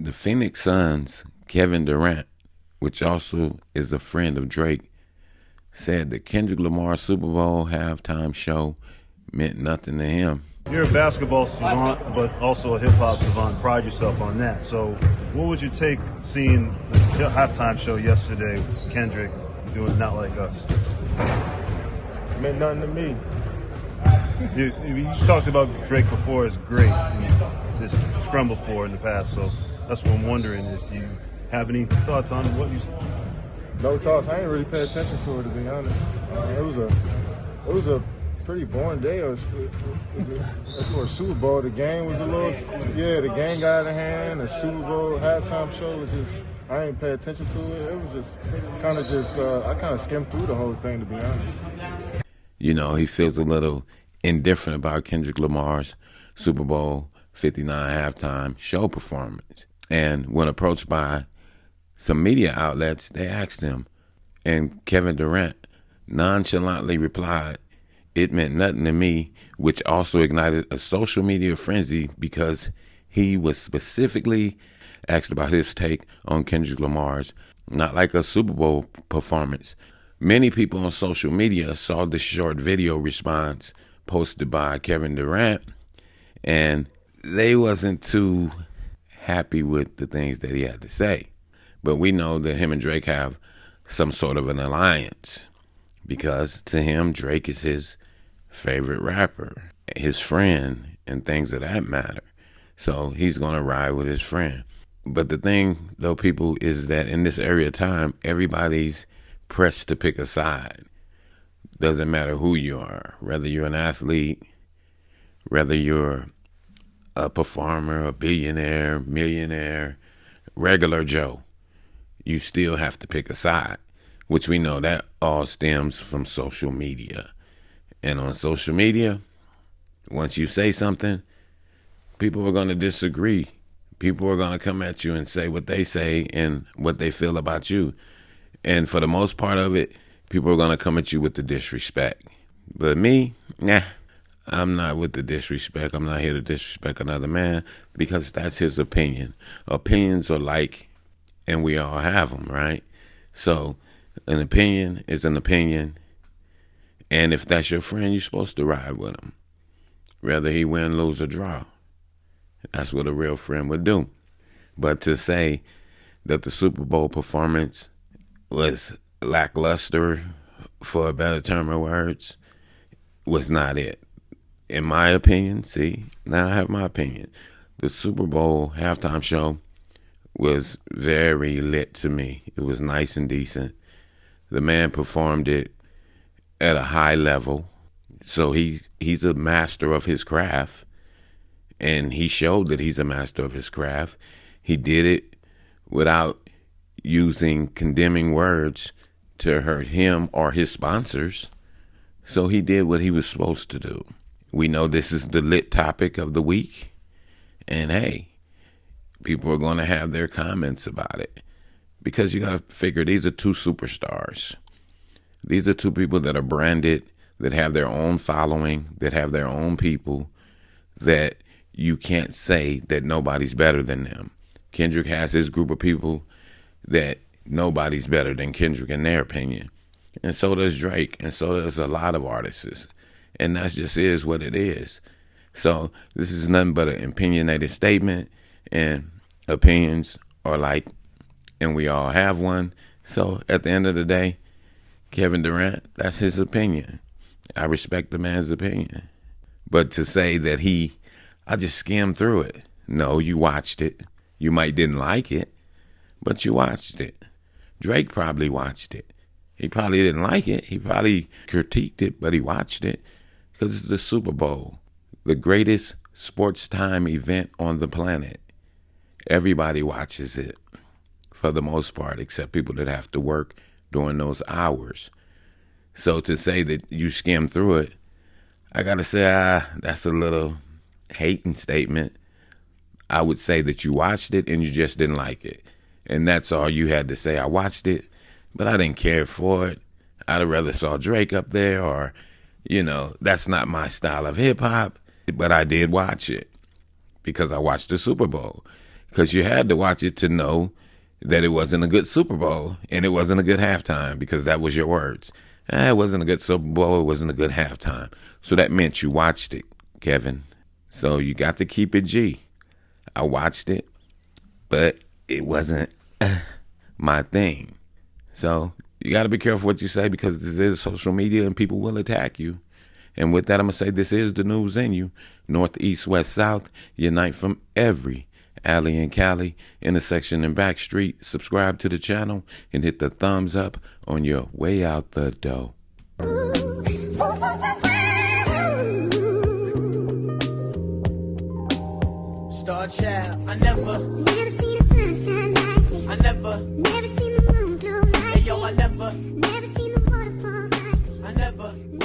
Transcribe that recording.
The Phoenix Suns' Kevin Durant, which also is a friend of Drake, said the Kendrick Lamar Super Bowl halftime show meant nothing to him. You're a basketball savant, but also a hip-hop savant. Pride yourself on that. So what would you take seeing the halftime show yesterday with Kendrick doing Not Like Us? It meant nothing to me. You talked about Drake before as great, and this scrum before in the past, so that's what I'm wondering is, do you have any thoughts on what you said? No thoughts. I didn't really pay attention to it, to be honest. It was a pretty boring day. As for a Super Bowl, the game was the game got out of hand. The Super Bowl halftime show was just, I didn't pay attention to it. It was just I kind of skimmed through the whole thing, to be honest. You know, he feels a little indifferent about Kendrick Lamar's Super Bowl 59 halftime show performance. And when approached by some media outlets, they asked him, and Kevin Durant nonchalantly replied, "It meant nothing to me," which also ignited a social media frenzy because he was specifically asked about his take on Kendrick Lamar's Not Like a Super Bowl performance. Many people on social media saw this short video response posted by Kevin Durant, and they wasn't too happy with the things that he had to say. But we know that him and Drake have some sort of an alliance because to him, Drake is his favorite rapper, his friend, and things of that matter. So he's going to ride with his friend. But the thing, though, people, is that in this area of time, everybody's pressed to pick a side. Doesn't matter who you are, whether you're an athlete, whether you're a performer, a billionaire, millionaire, regular Joe, you still have to pick a side, which we know that all stems from social media. And on social media, once you say something, people are going to disagree. People are going to come at you and say what they say and what they feel about you. And for the most part of it, people are going to come at you with the disrespect. But me, nah, I'm not with the disrespect. I'm not here to disrespect another man because that's his opinion. Opinions are like, and we all have them, right? So an opinion is an opinion. And if that's your friend, you're supposed to ride with him. Whether he win, lose, or draw. That's what a real friend would do. But to say that the Super Bowl performance was lackluster, for a better term of words, was not it. In my opinion, see, now I have my opinion. The Super Bowl halftime show was very lit to me. It was nice and decent. The man performed it at a high level. So he's a master of his craft. And he showed that he's a master of his craft. He did it without using condemning words to hurt him or his sponsors. So he did what he was supposed to do. We know this is the lit topic of the week. And hey, people are going to have their comments about it. Because you got to figure these are two superstars. These are two people that are branded, that have their own following, that have their own people, that you can't say that nobody's better than them. Kendrick has his group of people that nobody's better than Kendrick in their opinion. And so does Drake, and so does a lot of artists. And that just is what it is. So this is nothing but an opinionated statement, and opinions are like, and we all have one. So at the end of the day, Kevin Durant, that's his opinion. I respect the man's opinion. But to say that I just skimmed through it. No, you watched it. You might didn't like it, but you watched it. Drake probably watched it. He probably didn't like it. He probably critiqued it, but he watched it because it's the Super Bowl, the greatest sports time event on the planet. Everybody watches it for the most part, except people that have to work during those hours. So to say that you skimmed through it, I got to say, that's a little hating statement. I would say that you watched it and you just didn't like it. And that's all you had to say. I watched it, but I didn't care for it. I'd have rather saw Drake up there or, that's not my style of hip hop. But I did watch it because I watched the Super Bowl. because you had to watch it to know that it wasn't a good Super Bowl and it wasn't a good halftime, because that was your words. It wasn't a good Super Bowl. It wasn't a good halftime. So that meant you watched it, Kevin. So you got to keep it G. I watched it, but it wasn't my thing. So you got to be careful what you say, because this is social media and people will attack you. And with that, I'm going to say this is the news in you. North, east, west, south, unite from every alley and Cali, intersection and back street. Subscribe to the channel and hit the thumbs up on your way out the door. Star child, I never seen the sunshine like this. I never Never seen the moon glow like Hey yo, I this. never Never seen the waterfalls like this. I never